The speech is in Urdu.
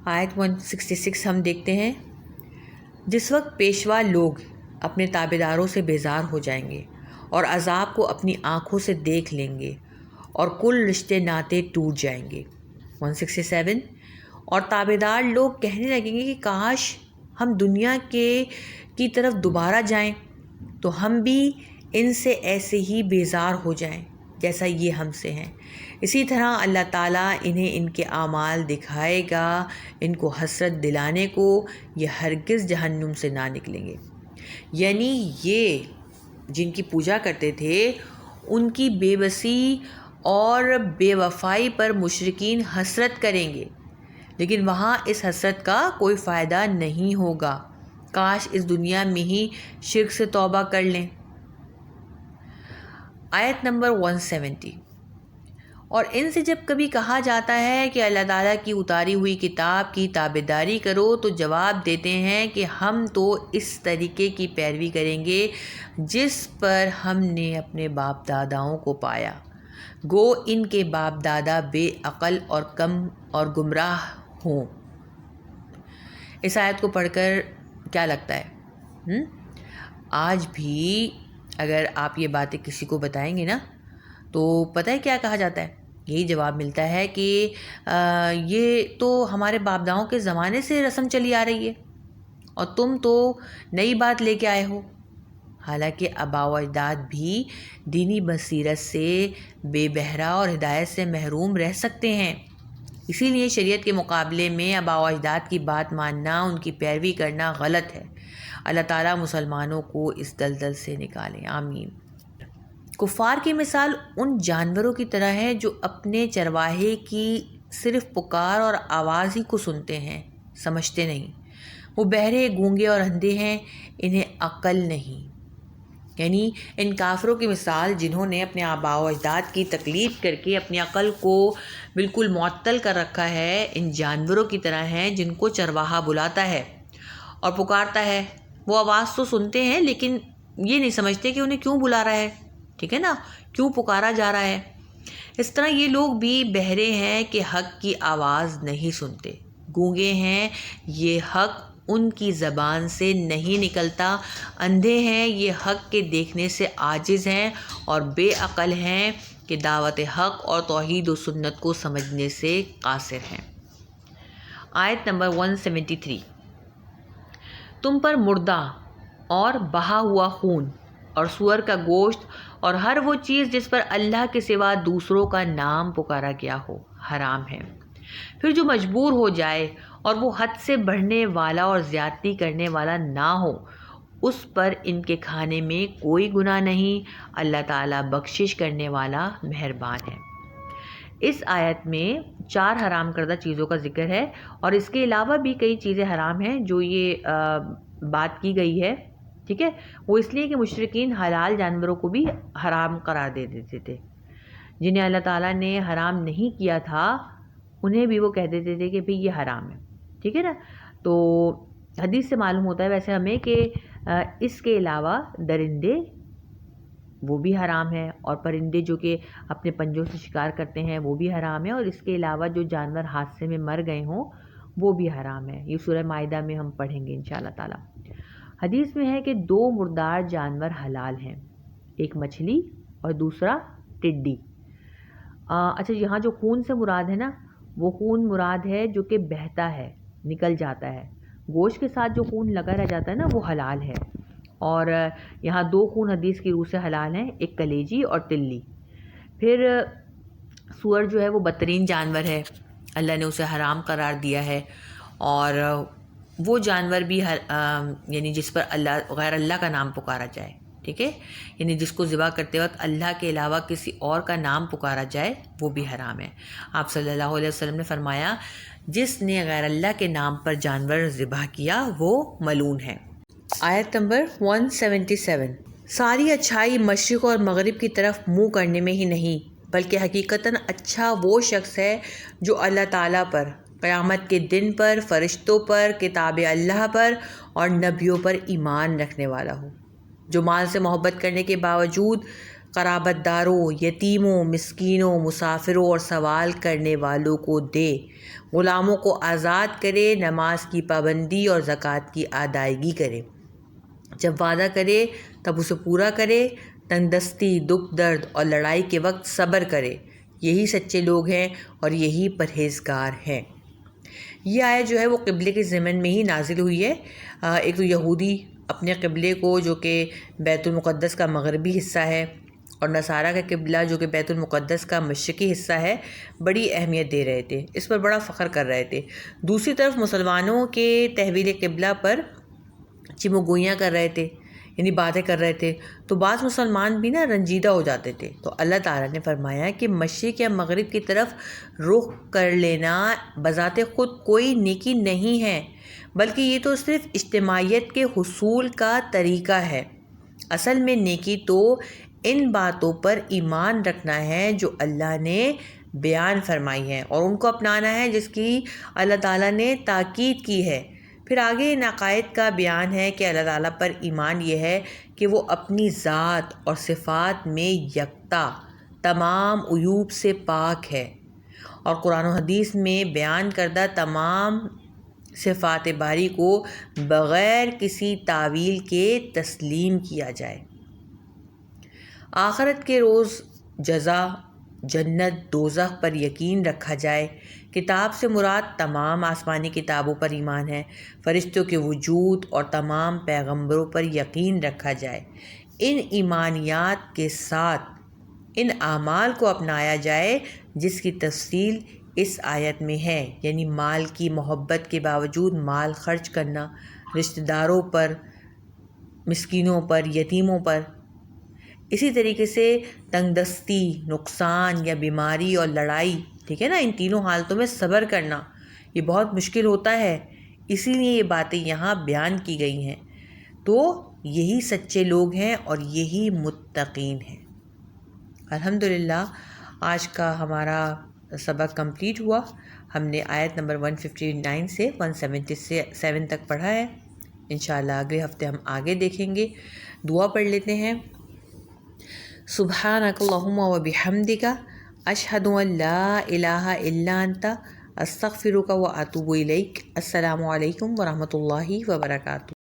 آیت 166 ہم دیکھتے ہیں، جس وقت پیشوا لوگ اپنے تابعداروں سے بیزار ہو جائیں گے اور عذاب کو اپنی آنکھوں سے دیکھ لیں گے اور کل رشتے ناطے ٹوٹ جائیں گے۔ 167 اور تابعدار لوگ کہنے لگیں گے کہ کاش ہم دنیا کی طرف دوبارہ جائیں تو ہم بھی ان سے ایسے ہی بیزار ہو جائیں جیسا یہ ہم سے ہیں۔ اسی طرح اللہ تعالیٰ انہیں ان کے اعمال دکھائے گا، ان کو حسرت دلانے کو، یہ ہرگز جہنم سے نہ نکلیں گے۔ یعنی یہ جن کی پوجا کرتے تھے ان کی بے بسی اور بے وفائی پر مشرکین حسرت کریں گے، لیکن وہاں اس حسرت کا کوئی فائدہ نہیں ہوگا۔ کاش اس دنیا میں ہی شرک سے توبہ کر لیں۔ آیت نمبر 170 اور ان سے جب کبھی کہا جاتا ہے کہ اللہ تعالیٰ کی اتاری ہوئی کتاب کی تابعداری کرو تو جواب دیتے ہیں کہ ہم تو اس طریقے کی پیروی کریں گے جس پر ہم نے اپنے باپ داداؤں کو پایا، گو ان کے باپ دادا بے عقل اور کم اور گمراہ ہوں۔ اس آیت کو پڑھ کر کیا لگتا ہے؟ آج بھی اگر آپ یہ باتیں کسی کو بتائیں گے نا تو پتہ ہے کیا کہا جاتا ہے؟ یہی جواب ملتا ہے کہ یہ تو ہمارے باپ داؤں کے زمانے سے رسم چلی آ رہی ہے اور تم تو نئی بات لے کے آئے ہو۔ حالانکہ آباء و اجداد بھی دینی بصیرت سے بے بہرا اور ہدایت سے محروم رہ سکتے ہیں، اسی لیے شریعت کے مقابلے میں آباء و اجداد کی بات ماننا، ان کی پیروی کرنا غلط ہے۔ اللہ تعالیٰ مسلمانوں کو اس دلدل سے نکالیں، آمین۔ کفار کی مثال ان جانوروں کی طرح ہے جو اپنے چرواہے کی صرف پکار اور آواز ہی کو سنتے ہیں، سمجھتے نہیں۔ وہ بہرے، گونگے اور اندھے ہیں، انہیں عقل نہیں۔ یعنی ان کافروں کی مثال جنہوں نے اپنے آباء و اجداد کی تقلید کر کے اپنی عقل کو بالکل معطل کر رکھا ہے، ان جانوروں کی طرح ہیں جن کو چرواہا بلاتا ہے اور پکارتا ہے۔ وہ آواز تو سنتے ہیں لیکن یہ نہیں سمجھتے کہ انہیں کیوں بلا رہا ہے، ٹھیک ہے نا، کیوں پکارا جا رہا ہے۔ اس طرح یہ لوگ بھی بہرے ہیں کہ حق کی آواز نہیں سنتے، گونگے ہیں، یہ حق ان کی زبان سے نہیں نکلتا، اندھے ہیں، یہ حق کے دیکھنے سے عاجز ہیں، اور بے عقل ہیں کہ دعوت حق اور توحید و سنت کو سمجھنے سے قاصر ہیں۔ آیت نمبر 173 تم پر مردہ اور بہا ہوا خون اور سور کا گوشت اور ہر وہ چیز جس پر اللہ کے سوا دوسروں کا نام پکارا گیا ہو حرام ہے۔ پھر جو مجبور ہو جائے اور وہ حد سے بڑھنے والا اور زیادتی کرنے والا نہ ہو، اس پر ان کے کھانے میں کوئی گناہ نہیں، اللہ تعالیٰ بخشش کرنے والا مہربان ہے۔ اس آیت میں 4 حرام کردہ چیزوں کا ذکر ہے، اور اس کے علاوہ بھی کئی چیزیں حرام ہیں جو یہ بات کی گئی ہے، ٹھیک ہے، وہ اس لیے کہ مشرکین حلال جانوروں کو بھی حرام قرار دے دیتے تھے، جنہیں اللہ تعالیٰ نے حرام نہیں کیا تھا انہیں بھی وہ کہہ دیتے تھے کہ بھئی یہ حرام ہے، ٹھیک ہے نا۔ تو حدیث سے معلوم ہوتا ہے ویسے ہمیں کہ اس کے علاوہ درندے وہ بھی حرام ہے، اور پرندے جو کہ اپنے پنجوں سے شکار کرتے ہیں وہ بھی حرام ہے، اور اس کے علاوہ جو جانور حادثے میں مر گئے ہوں وہ بھی حرام ہے۔ یہ سورہ مائدہ میں ہم پڑھیں گے انشاءاللہ تعالی۔ حدیث میں ہے کہ 2 مردار جانور حلال ہیں، ایک مچھلی اور دوسرا ٹڈی۔ اچھا، یہاں جو خون سے مراد ہے نا، وہ خون مراد ہے جو کہ بہتا ہے، نکل جاتا ہے۔ گوشت کے ساتھ جو خون لگا رہ جاتا ہے نا وہ حلال ہے، اور یہاں 2 خون حدیث کی روح سے حلال ہیں، ایک کلیجی اور تلی۔ پھر سور جو ہے وہ بدترین جانور ہے، اللہ نے اسے حرام قرار دیا ہے، اور وہ جانور بھی یعنی جس پر غیر اللہ کا نام پکارا جائے، ٹھیک ہے، یعنی جس کو ذبح کرتے وقت اللہ کے علاوہ کسی اور کا نام پکارا جائے وہ بھی حرام ہے۔ آپ صلی اللہ علیہ وسلم نے فرمایا جس نے غیر اللہ کے نام پر جانور ذبح کیا وہ ملعون ہے۔ آیت نمبر 177 ساری اچھائی مشرق اور مغرب کی طرف منہ کرنے میں ہی نہیں بلکہ حقیقتاً اچھا وہ شخص ہے جو اللہ تعالیٰ پر، قیامت کے دن پر، فرشتوں پر، کتاب اللہ پر اور نبیوں پر ایمان رکھنے والا ہو، جو مال سے محبت کرنے کے باوجود قرابت داروں، یتیموں، مسکینوں، مسافروں اور سوال کرنے والوں کو دے، غلاموں کو آزاد کرے، نماز کی پابندی اور زکوٰۃ کی ادائیگی کرے، جب وعدہ کرے تب اسے پورا کرے، تنگ دستی، دکھ درد اور لڑائی کے وقت صبر کرے، یہی سچے لوگ ہیں اور یہی پرہیزگار ہیں۔ یہ آیت جو ہے وہ قبلے کے ضمن میں ہی نازل ہوئی ہے۔ ایک تو یہودی اپنے قبلے کو جو کہ بیت المقدس کا مغربی حصہ ہے، اور نصارہ کا قبلہ جو کہ بیت المقدس کا مشرقی حصہ ہے، بڑی اہمیت دے رہے تھے، اس پر بڑا فخر کر رہے تھے۔ دوسری طرف مسلمانوں کے تحویل قبلہ پر چم و گوئیاں کر رہے تھے، یعنی باتیں کر رہے تھے، تو بعض مسلمان بھی نا رنجیدہ ہو جاتے تھے۔ تو اللہ تعالیٰ نے فرمایا کہ مشرق یا مغرب کی طرف رخ کر لینا بذات خود کوئی نیکی نہیں ہے، بلکہ یہ تو صرف اجتماعیت کے حصول کا طریقہ ہے۔ اصل میں نیکی تو ان باتوں پر ایمان رکھنا ہے جو اللہ نے بیان فرمائی ہیں، اور ان کو اپنانا ہے جس کی اللہ تعالیٰ نے تاکید کی ہے۔ پھر آگے ان عقائد کا بیان ہے کہ اللہ تعالیٰ پر ایمان یہ ہے کہ وہ اپنی ذات اور صفات میں یکتا، تمام عیوب سے پاک ہے، اور قرآن و حدیث میں بیان کردہ تمام صفات باری کو بغیر کسی تعویل کے تسلیم کیا جائے۔ آخرت کے روز جزا، جنت، دوزخ پر یقین رکھا جائے۔ کتاب سے مراد تمام آسمانی کتابوں پر ایمان ہے۔ فرشتوں کے وجود اور تمام پیغمبروں پر یقین رکھا جائے۔ ان ایمانیات کے ساتھ ان اعمال کو اپنایا جائے جس کی تفصیل اس آیت میں ہے، یعنی مال کی محبت کے باوجود مال خرچ کرنا، رشتہ داروں پر، مسکینوں پر، یتیموں پر۔ اسی طریقے سے تنگ دستی، نقصان یا بیماری اور لڑائی، ٹھیک ہے نا، ان تینوں حالتوں میں صبر کرنا یہ بہت مشکل ہوتا ہے، اسی لیے یہ باتیں یہاں بیان کی گئی ہیں۔ تو یہی سچے لوگ ہیں اور یہی متقین ہیں۔ الحمدللہ آج کا ہمارا سبق کمپلیٹ ہوا۔ ہم نے آیت نمبر 159 سے 177 تک پڑھا ہے۔ انشاءاللہ اگلے ہفتے ہم آگے دیکھیں گے۔ دعا پڑھ لیتے ہیں۔ سبحانک اللہم و بحمدک، اشہد ان لا الہ الا انت، استغفرک و اتوب الیک۔ السلام علیکم ورحمۃ اللہ وبرکاتہ۔